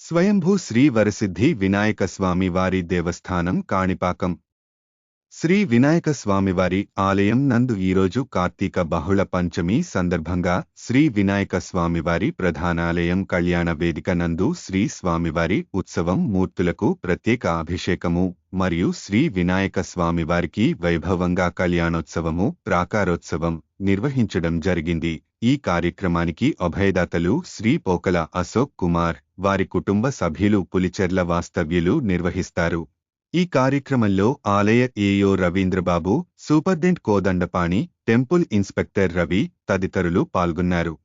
స్వయంభూ శ్రీ వరసిద్ధి వినాయక స్వామివారి దేవస్థానం కాణిపాకం. శ్రీ వినాయక స్వామివారి ఆలయం నందు ఈరోజు కార్తీక బహుళ పంచమి సందర్భంగా శ్రీ వినాయక స్వామివారి ప్రధానాలయం కళ్యాణ వేదిక నందు శ్రీ స్వామివారి ఉత్సవం మూర్తులకు ప్రత్యేక అభిషేకము మరియు శ్రీ వినాయక స్వామివారికి వైభవంగా కళ్యాణోత్సవము ప్రాకారోత్సవం నిర్వహించడం జరిగింది. ఈ కార్యక్రమానికి అభయదాతలు శ్రీ పోకల అశోక్ కుమార్, వారి కుటుంబ సభ్యులు పులిచెర్ల వాస్తవ్యులు నిర్వహిస్తారు. ఈ కార్యక్రమంలో ఆలయ ఏయో Ravindra Babu, superintendent Kodandapani, temple inspector Ravi తదితరులు పాల్గొన్నారు.